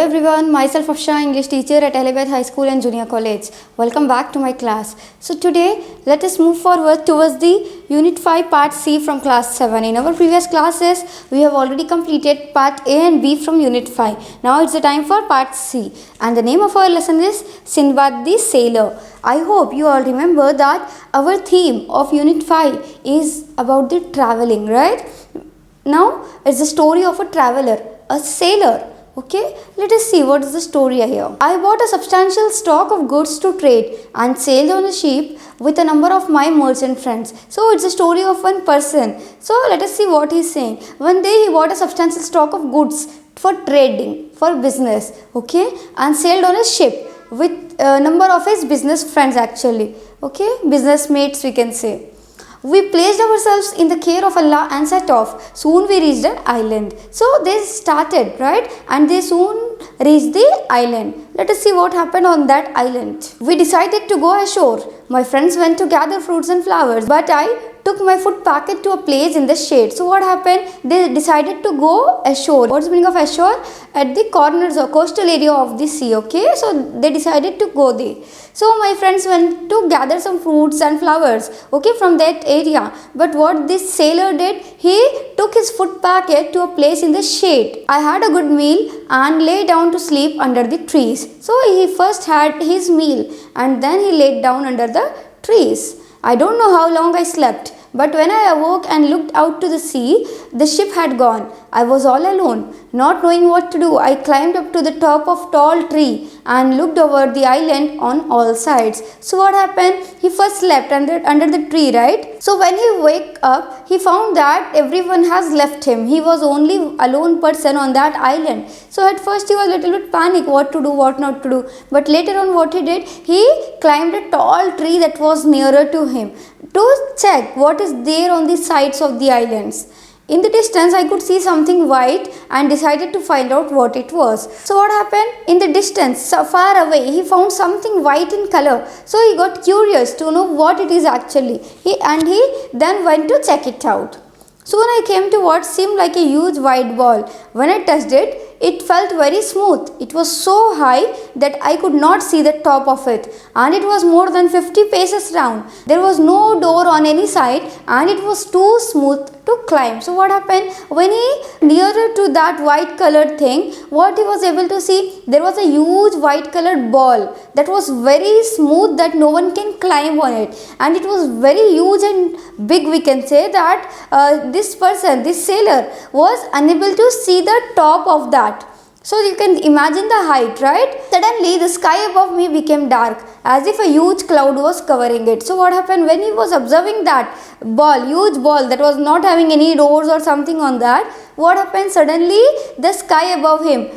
Hello everyone, myself Afsha, English teacher at Elizabeth High School and Junior College. Welcome back to my class. So today, let us move forward towards the Unit 5 Part C from Class 7. In our previous classes, we have already completed Part A and B from Unit 5. Now it's the time for Part C. And the name of our lesson is Sindbad the Sailor. I hope you all remember that our theme of Unit 5 is about the traveling, right? Now, it's the story of a traveler, a sailor. Okay, let us see what is the story here. I bought a substantial stock of goods to trade and sailed on a ship with a number of my merchant friends. So it's a story of one person. So let us see what he is saying. One day he bought a substantial stock of goods for trading, for business, okay, and sailed on a ship with a number of his business friends actually, okay, business mates we can say. We placed ourselves in the care of Allah and set off. Soon we reached an island. So they started, right? And they soon reached the island. Let us see what happened on that island. We decided to go ashore. My friends went to gather fruits and flowers, but I took my food packet to a place in the shade. So what happened? They decided to go ashore. What's the meaning of ashore? At the corners or coastal area of the sea, okay? So they decided to go there. So my friends went to gather some fruits and flowers, okay, from that area. But what this sailor did, he took his food packet to a place in the shade. I had a good meal and lay down to sleep under the trees. So he first had his meal and then he laid down under the trees. I don't know how long I slept, but when I awoke and looked out to the sea, the ship had gone. I was all alone. Not knowing what to do, I climbed up to the top of a tall tree and looked over the island on all sides. So what happened? He first slept under the tree, right? So when he woke up, he found that everyone has left him. He was only alone person on that island. So at first he was a little bit panicked, what to do, what not to do. But later on what he did, he climbed a tall tree that was nearer to him to check what is there on the sides of the islands. In the distance, I could see something white and decided to find out what it was. So what happened? In the distance, so far away, he found something white in color. So he got curious to know what it is actually. He then went to check it out. Soon I came to what seemed like a huge white ball. When I touched it, it felt very smooth. It was so high that I could not see the top of it, and it was more than 50 paces round. There was no door on any side and it was too smooth to climb. So what happened? When he nearer to that white colored thing, what he was able to see, there was a huge white colored ball that was very smooth that no one can climb on it, and it was very huge and big. We can say that this sailor was unable to see the top of that. So you can imagine the height, right? Suddenly the sky above me became dark as if a huge cloud was covering it. So what happened? When he was observing that ball, huge ball that was not having any doors or something on that, what happened? Suddenly the sky above him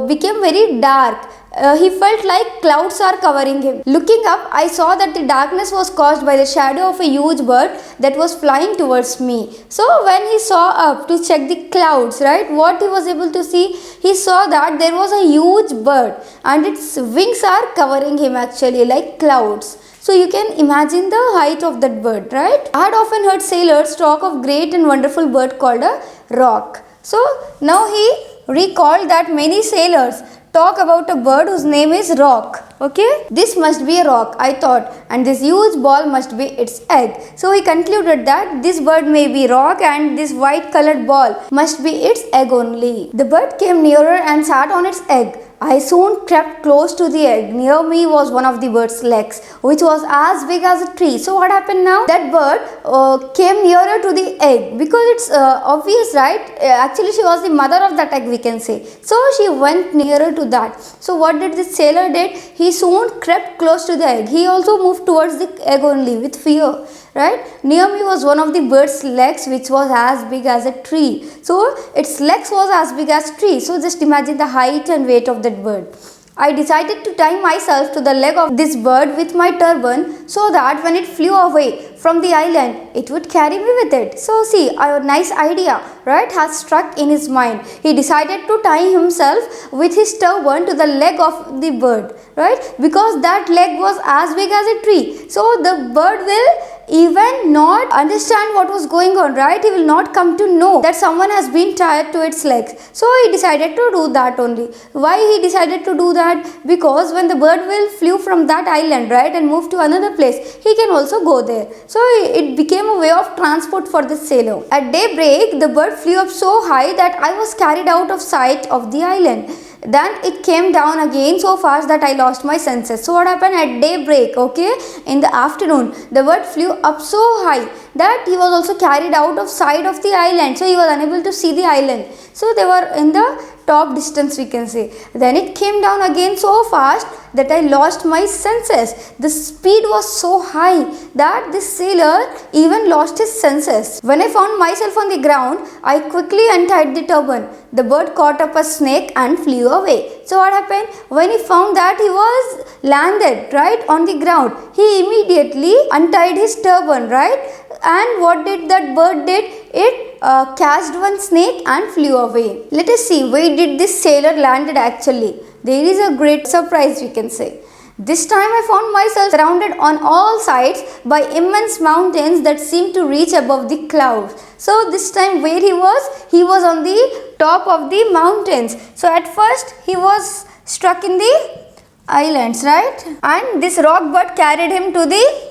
became very dark. He felt like clouds are covering him. Looking up, I saw that the darkness was caused by the shadow of a huge bird that was flying towards me. So when he saw up to check the clouds, right, what he was able to see, he saw that there was a huge bird and its wings are covering him actually like clouds. So you can imagine the height of that bird, right? I had often heard sailors talk of great and wonderful bird called a roc. So now he recalled that many sailors talk about a bird whose name is roc. Okay, this must be a roc, I thought, and this huge ball must be its egg. So he concluded that this bird may be roc and this white colored ball must be its egg only. The bird came nearer and sat on its egg. I soon crept close to the egg. Near me was one of the bird's legs, which was as big as a tree. So what happened now? That bird came nearer to the egg because it's obvious, right? Actually, she was the mother of that egg, we can say. So she went nearer to that. So what did the sailor did? He soon crept close to the egg. He also moved towards the egg only with fear. Right? Near me was one of the bird's legs, which was as big as a tree. So its legs was as big as tree. So just imagine the height and weight of that bird. I decided to tie myself to the leg of this bird with my turban so that when it flew away from the island, it would carry me with it. So see, a nice idea, right, has struck in his mind. He decided to tie himself with his turban to the leg of the bird, right, because that leg was as big as a tree. So the bird will even not understand what was going on, right? He will not come to know that someone has been tied to its legs. So he decided to do that only. Why he decided to do that? Because when the bird will flew from that island, right, and move to another place, he can also go there. So it became a way of transport for the sailor. At daybreak, the bird flew up so high that I was carried out of sight of the island. Then it came down again so fast that I lost my senses. So what happened at daybreak, okay, in the afternoon, the bird flew up so high that he was also carried out of sight of the island. So he was unable to see the island. So they were in the top distance, we can say. Then it came down again so fast that I lost my senses. The speed was so high that the sailor even lost his senses. When I found myself on the ground, I quickly untied the turban. The bird caught up a snake and flew away. So what happened? When he found that he was landed, right, on the ground, he immediately untied his turban, right? And what did that bird did? It catched one snake and flew away. Let us see where did this sailor landed actually. There is a great surprise, we can say. This time I found myself surrounded on all sides by immense mountains that seemed to reach above the clouds. So this time where he was on the top of the mountains. So at first he was struck in the islands, right? And this rock bird carried him to the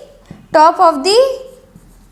top of the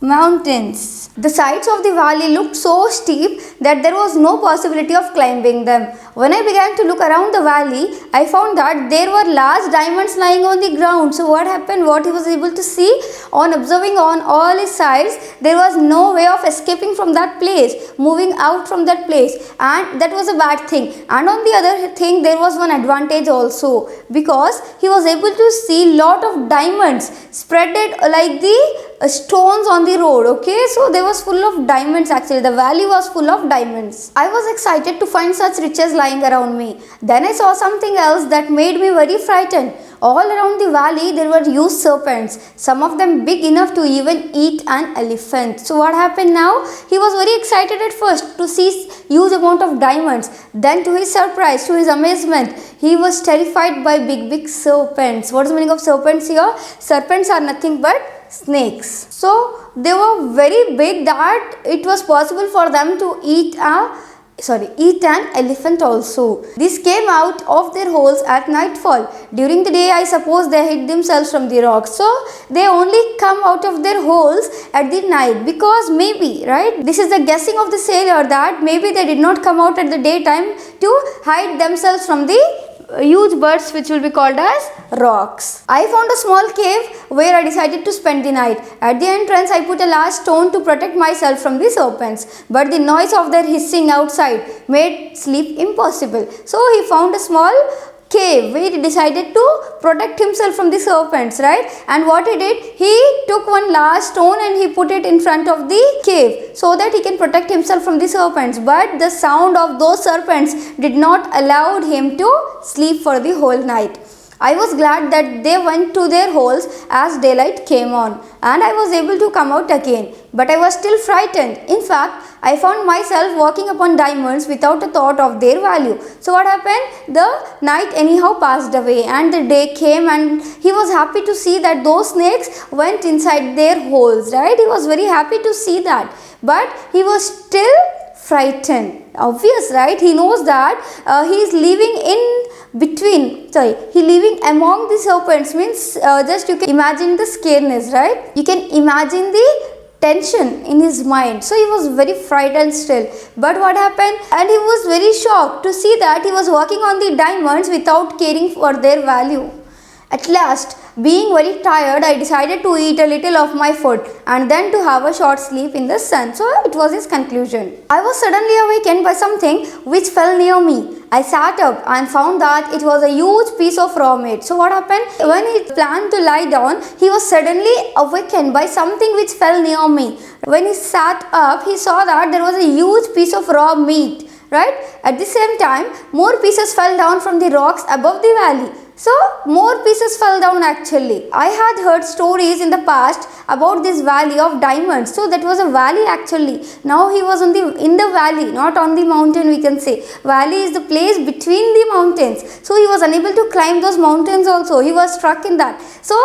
mountains. The sides of the valley looked so steep that there was no possibility of climbing them. When I began to look around the valley, I found that there were large diamonds lying on the ground. So what happened? What he was able to see on observing on all his sides, there was no way of escaping from that place, moving out from that place, and that was a bad thing. And on the other thing, there was one advantage also, because he was able to see lot of diamonds spreaded like the stones on the road. Okay, so there was full of diamonds. Actually the valley was full of diamonds. I was excited to find such riches lying around me. Then I saw something else that made me very frightened. All around the valley there were huge serpents, some of them big enough to even eat an elephant. So what happened now? He was very excited at first to see huge amount of diamonds. Then to his surprise, to his amazement, he was terrified by big serpents. What is the meaning of serpents here? Serpents are nothing but snakes. So they were very big that it was possible for them to eat an elephant also. These came out of their holes at nightfall. During the day, I suppose they hid themselves from the rocks. So they only come out of their holes at the night, because maybe, right, this is the guessing of the sailor that maybe they did not come out at the daytime to hide themselves from the huge birds which will be called as rocks. I found a small cave where I decided to spend the night. At the entrance, I put a large stone to protect myself from the serpents, but the noise of their hissing outside made sleep impossible. So he found a small cave where he decided to protect himself from the serpents, right? And what he did, he took one large stone and he put it in front of the cave so that he can protect himself from the serpents. But the sound of those serpents did not allow him to sleep for the whole night. I was glad that they went to their holes as daylight came on, and I was able to come out again. But I was still frightened. In fact, I found myself walking upon diamonds without a thought of their value. So what happened? The night anyhow passed away and the day came, and he was happy to see that those snakes went inside their holes, right? He was very happy to see that. But he was still frightened. Obvious, right? He knows that he is living among the serpents, means just you can imagine the scareness, right? You can imagine the tension in his mind. So he was very frightened still. But what happened? And he was very shocked to see that he was walking on the diamonds without caring for their value. At last, being very tired, I decided to eat a little of my food and then to have a short sleep in the sun. So it was his conclusion. I was suddenly awakened by something which fell near me. I sat up and found that it was a huge piece of raw meat. So what happened? When he planned to lie down, he was suddenly awakened by something which fell near me. When he sat up, he saw that there was a huge piece of raw meat, right? At the same time, more pieces fell down from the rocks above the valley. So more pieces fell down actually. I had heard stories in the past about this valley of diamonds. So that was a valley actually. Now he was in the valley, not on the mountain, we can say. Valley is the place between the mountains. So he was unable to climb those mountains also. He was stuck in that. So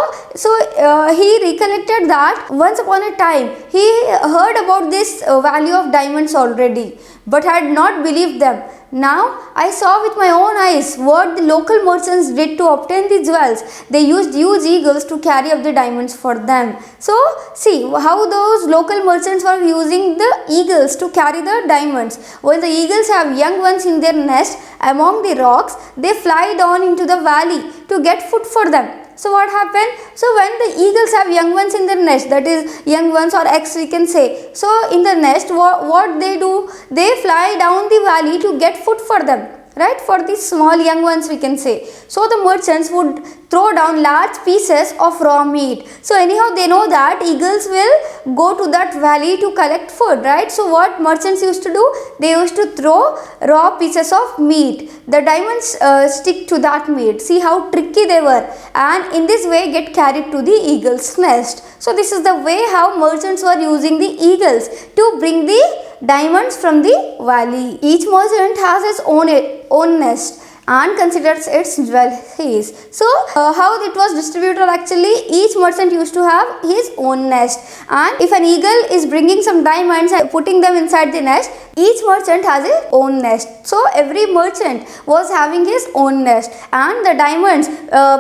he recollected that once upon a time he heard about this valley of diamonds already, but had not believed them. Now I saw with my own eyes what the local merchants did to obtain the jewels. They used huge eagles to carry up the diamonds for them. So see how those local merchants were using the eagles to carry the diamonds. When the eagles have young ones in their nest among the rocks, they fly down into the valley to get food for them. So what happened? So when the eagles have young ones in their nest, that is young ones or eggs we can say. So in the nest what they do? They fly down the valley to get food for them. Right, for these small young ones we can say. So the merchants would throw down large pieces of raw meat. So anyhow they know that eagles will go to that valley to collect food, right? So what merchants used to do? They used to throw raw pieces of meat. The diamonds stick to that meat. See how tricky they were, and in this way get carried to the eagle's nest. So this is the way how merchants were using the eagles to bring the diamonds from the valley. Each merchant has his own nest and considers its jewels. So how it was distributed actually, each merchant used to have his own nest, and if an eagle is bringing some diamonds and putting them inside the nest, each merchant has his own nest. So every merchant was having his own nest, and the diamonds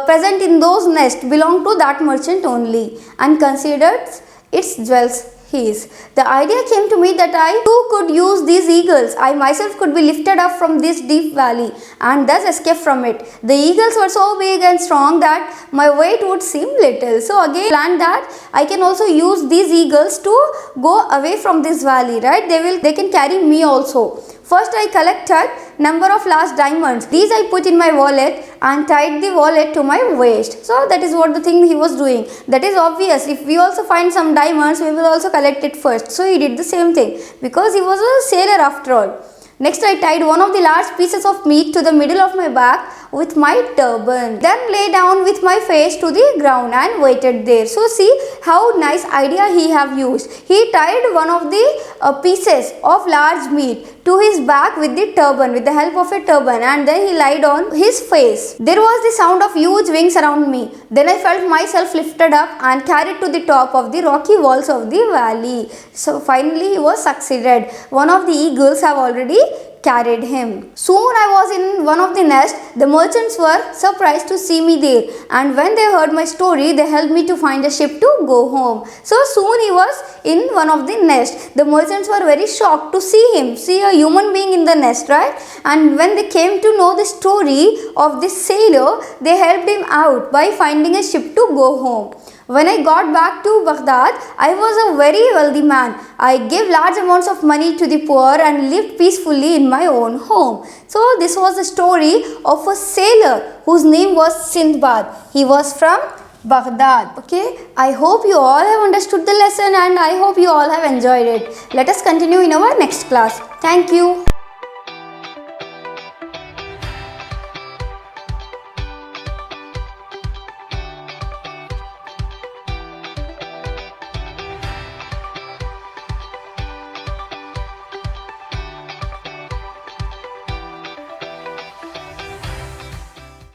present in those nests belong to that merchant only and considered its jewels. The idea came to me that I too could use these eagles. I myself could be lifted up from this deep valley and thus escape from it. The eagles were so big and strong that my weight would seem little. So again planned that I can also use these eagles to go away from this valley, right? They can carry me also. First I collected number of large diamonds. These I put in my wallet and tied the wallet to my waist. So that is what the thing he was doing. That is obvious. If we also find some diamonds, we will also collect it first. So he did the same thing because he was a sailor after all. Next I tied one of the large pieces of meat to the middle of my back with my turban. Then lay down with my face to the ground and waited there. So see how nice idea he have used. He tied one of the pieces of large meat to his back with the turban, with the help of a turban, and then he lied on his face. There was the sound of huge wings around me. Then I felt myself lifted up and carried to the top of the rocky walls of the valley. So finally he was succeeded. One of the eagles have already carried him. Soon I was in one of the nests. The merchants were surprised to see me there, and when they heard my story, they helped me to find a ship to go home. So soon he was in one of the nests. The merchants were very shocked to see him, see a human being in the nest, right? And when they came to know the story of this sailor, they helped him out by finding a ship to go home. When I got back to Baghdad, I was a very wealthy man. I gave large amounts of money to the poor and lived peacefully in my own home. So this was the story of a sailor whose name was Sindbad. He was from Baghdad. Okay, I hope you all have understood the lesson and I hope you all have enjoyed it. Let us continue in our next class. Thank you.